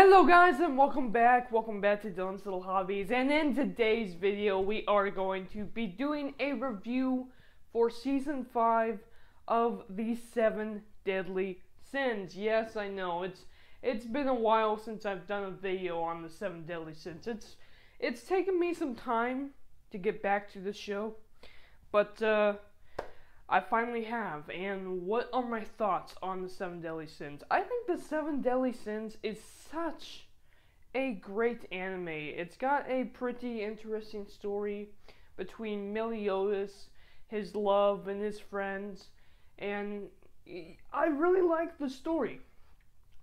Hello guys and welcome back to Dylan's Little Hobbies, and in today's video we are going to be doing a review for Season 5 of the 7 Deadly Sins. Yes, I know, it's been a while since I've done a video on the 7 Deadly Sins. It's taken me some time to get back to the show, but I finally have. And what are my thoughts on the 7 Deadly Sins? I think the 7 Deadly Sins is such a great anime. It's got a pretty interesting story between MILLEODIS, his love, and his friends, and I really like the story.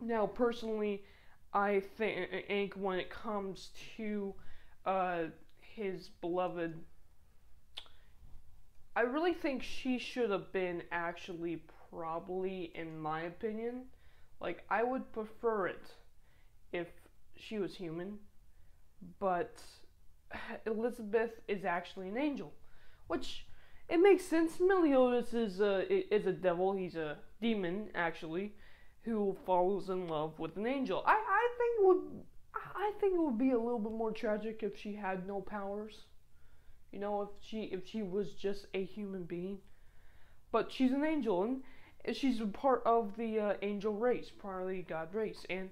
Now, personally, I think when it comes to his beloved, I really think she should have been actually, probably, in my opinion. Like, I would prefer it if she was human, but Elizabeth is actually an angel, which, it makes sense. Meliodas is a devil. He's a demon, actually, who falls in love with an angel. I think it would be a little bit more tragic if she had no powers. You know, if she was just a human being. But she's an angel, and she's a part of the angel race, probably God race. And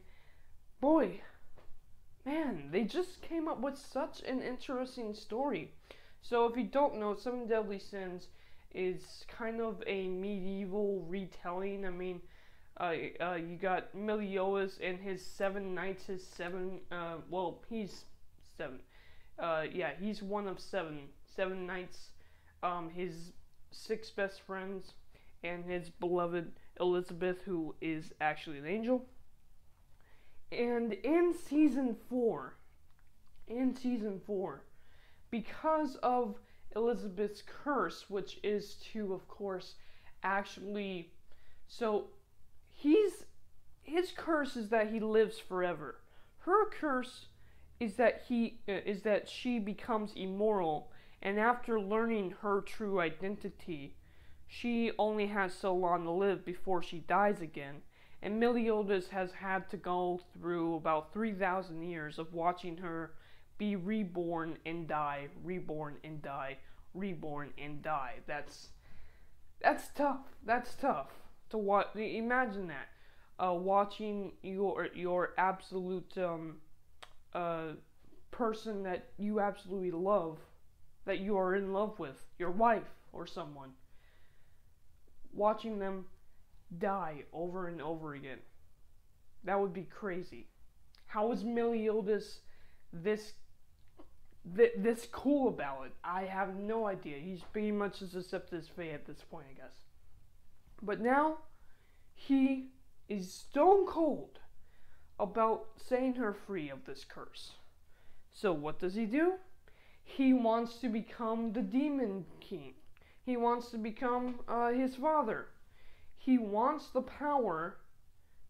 boy, man, they just came up with such an interesting story. So if you don't know, 7 Deadly Sins is kind of a medieval retelling. I mean, you got Meliodas and his 7 knights, his 7, well, he's 7. Yeah, he's one of 7 knights, his 6 best friends, and his beloved Elizabeth, who is actually an angel. And in season 4, because of Elizabeth's curse, which is to, of course, actually, so his curse is that he lives forever. Her curse is that she becomes immoral, and after learning her true identity, she only has so long to live before she dies again. And Meliodas has had to go through about 3,000 years of watching her be reborn and die, reborn and die, reborn and die. That's tough. That's tough to watch. Imagine that, watching your absolute person that you absolutely love, that you are in love with, your wife or someone, watching them die over and over again. That would be crazy. How is Meliodas this cool about it? I have no idea. He's pretty much just accepted his fate at this point, I guess. But now, he is stone cold about setting her free of this curse. So what does he do? He wants to become the Demon King. He wants to become his father. He wants the power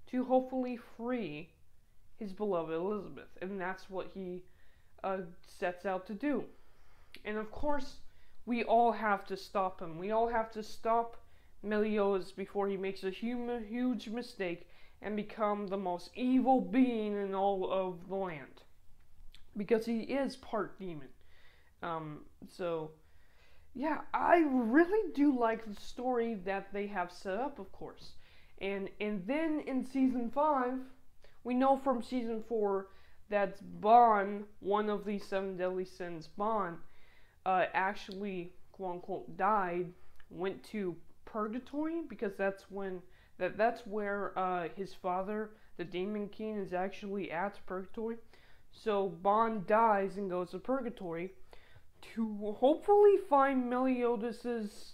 to hopefully free his beloved Elizabeth, and that's what he sets out to do. And of course, we all have to stop him. We all have to stop Meliodas before he makes a huge mistake and become the most evil being in all of the land, because he is part demon. So yeah, I really do like the story that they have set up, of course. And then in season 5, we know from season 4 that Bon, one of the 7 Deadly Sins, Bon, actually, quote unquote, died, went to purgatory, because that's where his father, the Demon King, is actually at, purgatory. So Bon dies and goes to purgatory to hopefully find Meliodas'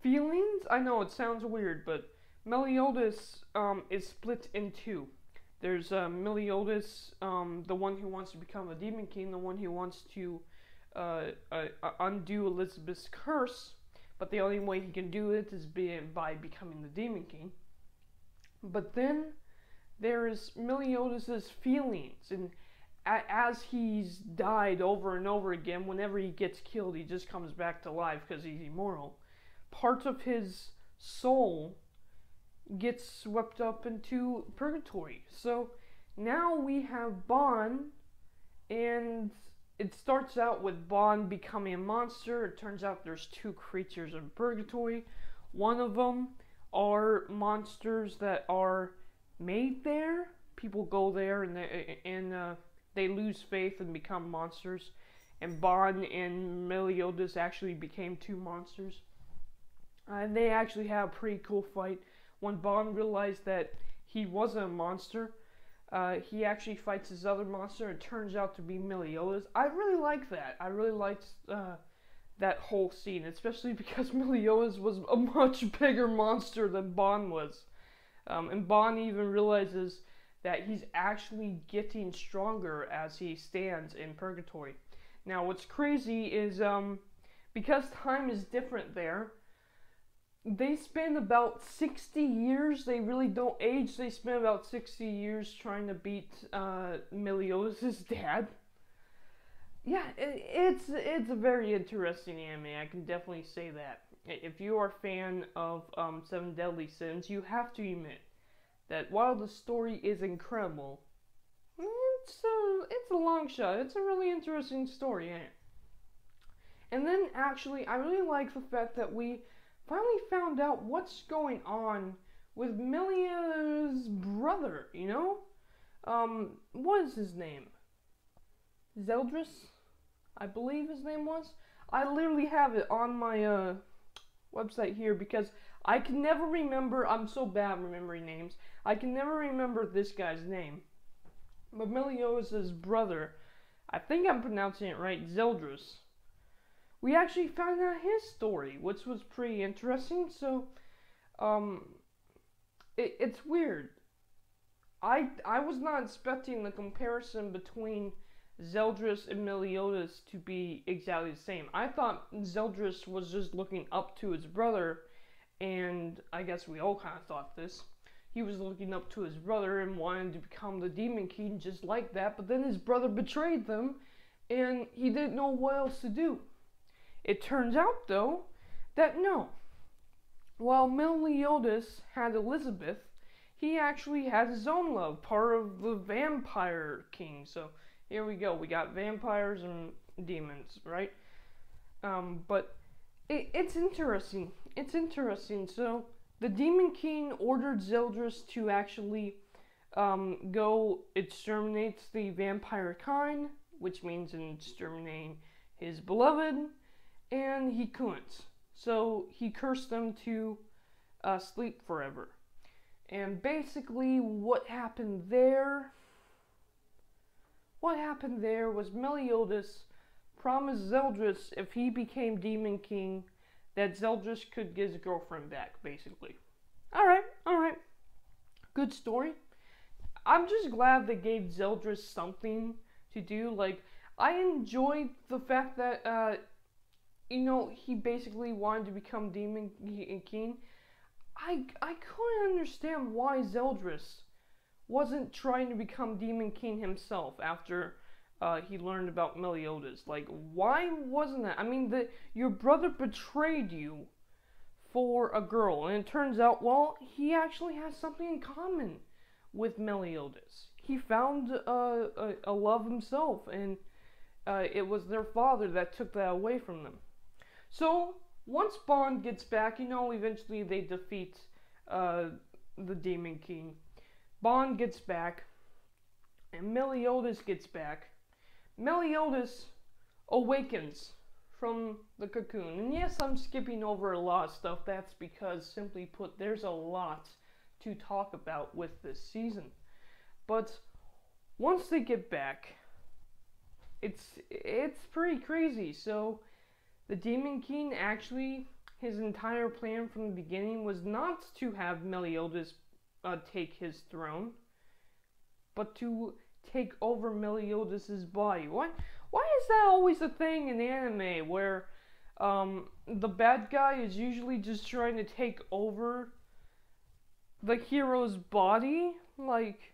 feelings. I know it sounds weird, but Meliodas is split in two. There's Meliodas, the one who wants to become a Demon King, the one who wants to undo Elizabeth's curse, but the only way he can do it is by becoming the Demon King. But then there is Meliodas' feelings, and as he's died over and over again, whenever he gets killed, he just comes back to life because he's immortal. Part of his soul gets swept up into purgatory. So now we have Bon, and it starts out with Bon becoming a monster. It turns out there's two creatures in purgatory. One of them are monsters that are made there. People go there and they lose faith and become monsters. And Bon and Meliodas actually became two monsters. And they actually have a pretty cool fight. When Bon realized that he wasn't a monster, he actually fights his other monster. It turns out to be Meliodas. I really like that. I really liked that whole scene, especially because Meliodas was a much bigger monster than Bon was. And Bon even realizes that he's actually getting stronger as he stands in purgatory. Now, what's crazy is because time is different there, they spend about 60 years. They really don't age. They spend about 60 years trying to beat Meliodas' dad. Yeah, it's a very interesting anime. I can definitely say that. If you are a fan of Seven Deadly Sins, you have to admit that while the story is incredible, it's a long shot. It's a really interesting story, ain't it? And then actually, I really like the fact that we finally found out what's going on with Milia's brother, you know? What is his name? Zeldris? I believe his name was. I literally have it on my website here because I can never remember. I'm so bad remembering names. I can never remember this guy's name. But Meliodas' brother, I think I'm pronouncing it right, Zeldris. We actually found out his story, which was pretty interesting. So, it's weird. I was not expecting the comparison between Zeldris and Meliodas to be exactly the same. I thought Zeldris was just looking up to his brother, and I guess we all kind of thought this. He was looking up to his brother and wanted to become the Demon King just like that, but then his brother betrayed them, and he didn't know what else to do. It turns out, though, that no. While Meliodas had Elizabeth, he actually had his own love, part of the Vampire King. So here we go. We got vampires and demons, right? But it's interesting. It's interesting. So the Demon King ordered Zeldris to actually go exterminate the vampire kind, which means exterminating his beloved, and he couldn't. So he cursed them to sleep forever. And basically what happened there was Meliodas promised Zeldris if he became Demon King that Zeldris could get his girlfriend back, basically. Alright. Good story. I'm just glad they gave Zeldris something to do. Like, I enjoyed the fact that, he basically wanted to become Demon King. I couldn't understand why Zeldris wasn't trying to become Demon King himself after he learned about Meliodas. Like, why wasn't that? I mean, your brother betrayed you for a girl, and it turns out, well, he actually has something in common with Meliodas. He found a love himself, and it was their father that took that away from them. So, once Bond gets back, eventually they defeat the Demon King. Bond gets back, and Meliodas gets back. Meliodas awakens from the cocoon. And yes, I'm skipping over a lot of stuff. That's because, simply put, there's a lot to talk about with this season. But once they get back, it's pretty crazy. So the Demon King actually, his entire plan from the beginning was not to have Meliodas take his throne, but to take over Meliodas' body. Why is that always a thing in anime where the bad guy is usually just trying to take over the hero's body? Like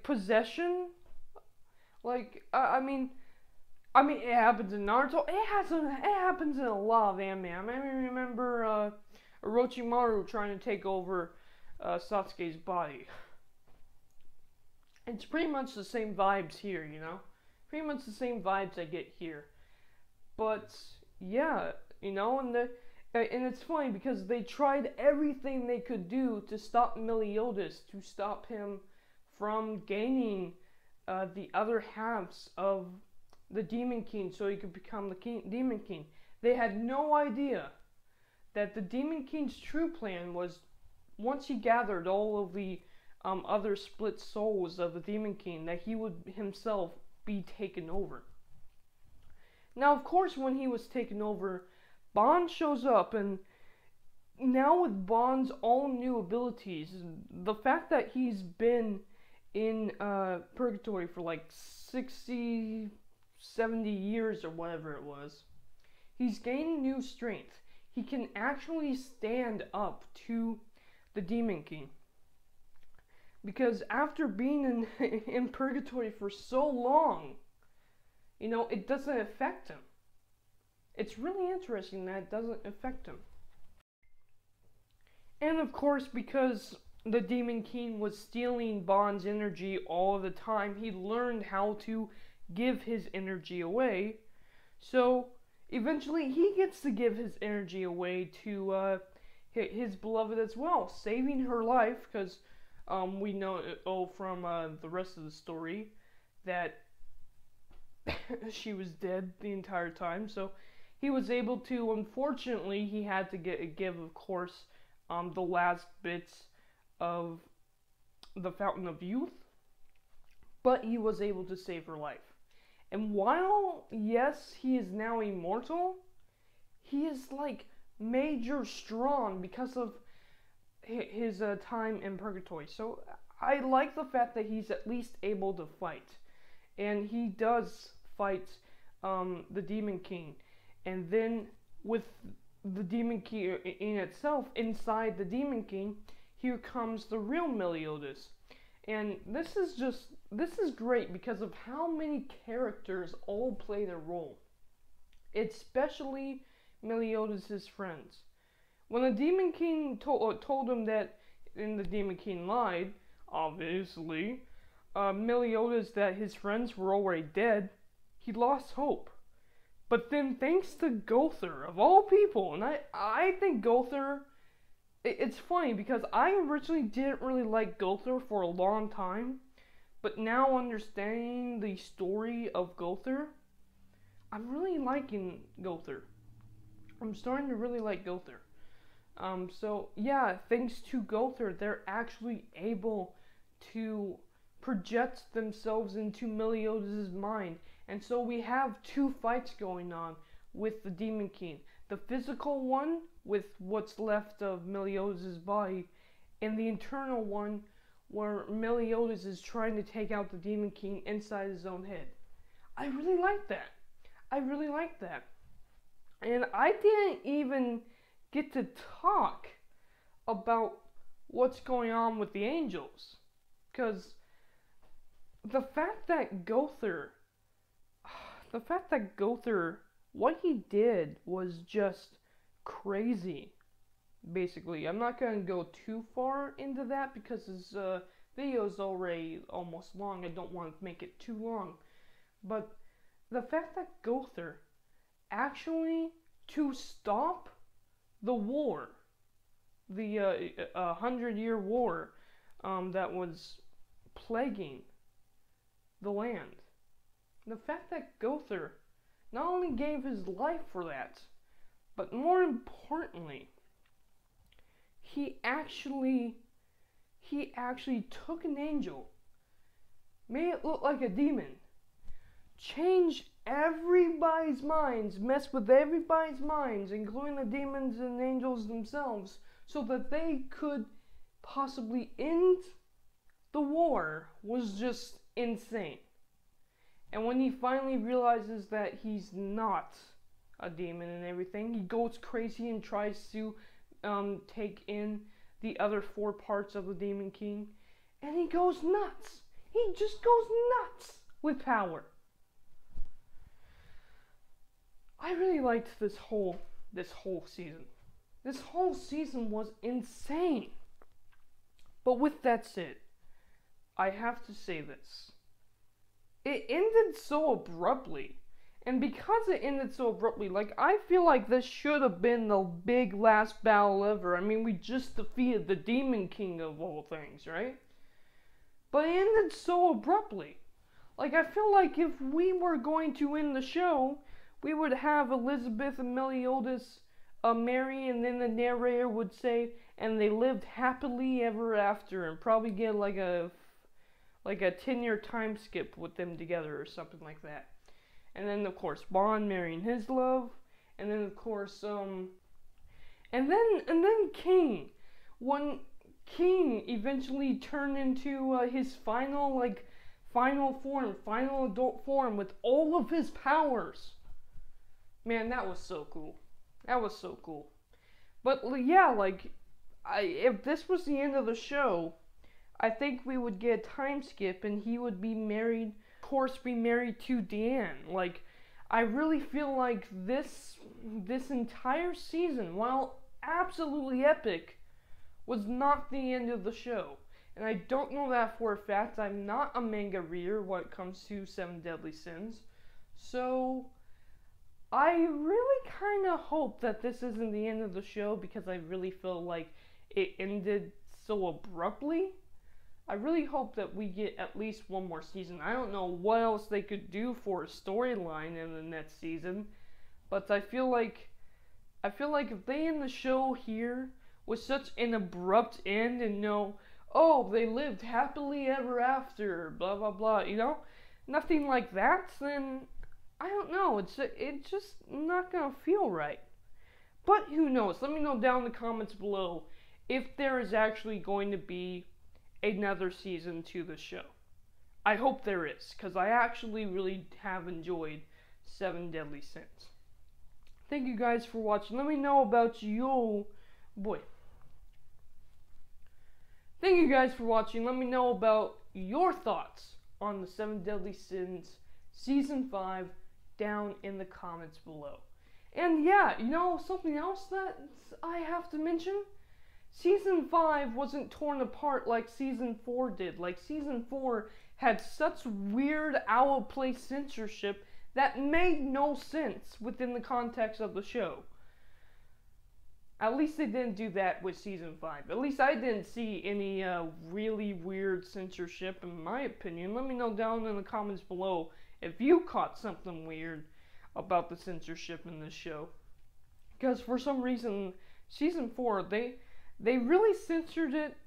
possession? I mean, it happens in Naruto. It happens in a lot of anime. I remember Orochimaru trying to take over Sasuke's body. It's pretty much the same vibes here, you know? Pretty much the same vibes I get here. But yeah, you know, and it's funny because they tried everything they could do to stop Meliodas, to stop him from gaining the other halves of the Demon King so he could become the Demon King. They had no idea that the Demon King's true plan was, once he gathered all of the other split souls of the Demon King, that he would himself be taken over. Now, of course, when he was taken over, Bond shows up, and now with Bond's all new abilities, the fact that he's been in purgatory for like 60, 70 years or whatever it was, he's gained new strength. He can actually stand up to the Demon King. Because after being in purgatory for so long, you know, it doesn't affect him. It's really interesting that it doesn't affect him. And of course, because the Demon King was stealing Bond's energy all the time, he learned how to give his energy away. So eventually he gets to give his energy away to his beloved as well, saving her life, because we know from the rest of the story that she was dead the entire time. So he was able to, unfortunately, he had to give, of course, the last bits of the Fountain of Youth, but he was able to save her life. And while, yes, he is now immortal, he is like major strong because of his time in purgatory. So I like the fact that he's at least able to fight, and he does fight the Demon King. And then with the Demon King in itself, inside the Demon King, here comes the real Meliodas. And this is great because of how many characters all play their role, especially Meliodas' friends. When the Demon King told him that, and the Demon King lied, obviously, Meliodas, that his friends were already dead, he lost hope. But then thanks to Gother, of all people, and I think Gother, it's funny because I originally didn't really like Gother for a long time, but now understanding the story of Gother, I'm really liking Gother. I'm starting to really like Gother. So yeah, thanks to Gother, they're actually able to project themselves into Meliodas' mind. And so we have two fights going on with the Demon King. The physical one, with what's left of Meliodas' body, and the internal one, where Meliodas is trying to take out the Demon King inside his own head. I really like that. I really like that. And I didn't even get to talk about what's going on with the angels. Because the fact that Gother, what he did was just crazy, basically. I'm not going to go too far into that because this video is already almost long. I don't want to make it too long. But the fact that Gother actually, to stop the war, the 100-year war that was plaguing the land, the fact that Gother not only gave his life for that, but more importantly, he actually took an angel, made it look like a demon, changed everybody's minds, messed with everybody's minds, including the demons and angels themselves, so that they could possibly end the war, was just insane. And when he finally realizes that he's not a demon and everything, he goes crazy and tries to take in the other 4 parts of the Demon King, and he goes nuts. He just goes nuts with power. I really liked this whole season. This whole season was insane. But with that said, I have to say this. It ended so abruptly. And because it ended so abruptly, like, I feel like this should have been the big last battle ever. I mean, we just defeated the Demon King of all things, right? But it ended so abruptly. Like, I feel like if we were going to end the show, we would have Elizabeth and Meliodas marry, and then the narrator would say, and they lived happily ever after, and probably get like a 10-year time skip with them together or something like that. And then of course Bond marrying his love, and then of course and then King, when King eventually turned into his final form, final adult form with all of his powers. Man, that was so cool. That was so cool. But yeah, like, if this was the end of the show, I think we would get a time skip and he would be married, of course, be married to Deanne. Like, I really feel like this entire season, while absolutely epic, was not the end of the show. And I don't know that for a fact. I'm not a manga reader when it comes to Seven Deadly Sins. So I really kind of hope that this isn't the end of the show, because I really feel like it ended so abruptly. I really hope that we get at least one more season. I don't know what else they could do for a storyline in the next season, but I feel like if they end the show here with such an abrupt end and oh, they lived happily ever after, blah blah blah, nothing like that, then I don't know, it's just not gonna feel right. But who knows? Let me know down in the comments below if there is actually going to be another season to the show. I hope there is, because I actually really have enjoyed Seven Deadly Sins. Thank you guys for watching. Let me know about Thank you guys for watching. Let me know about your thoughts on the Seven Deadly Sins Season 5 down in the comments below. And yeah, something else that I have to mention? Season 5 wasn't torn apart like Season 4 did. Like, Season 4 had such weird out-of-place censorship that made no sense within the context of the show. At least they didn't do that with Season 5. At least I didn't see any really weird censorship, in my opinion. Let me know down in the comments below if you caught something weird about the censorship in this show. Because for some reason, Season 4, they really censored it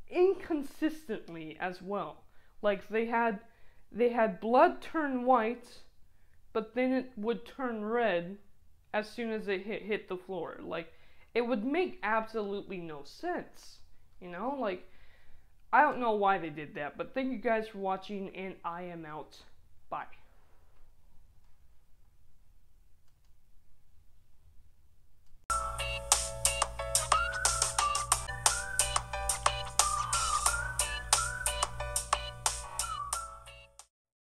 inconsistently as well. Like, they had blood turn white, but then it would turn red as soon as it hit the floor. Like, it would make absolutely no sense. Like, I don't know why they did that, but thank you guys for watching, and I am out. Bye.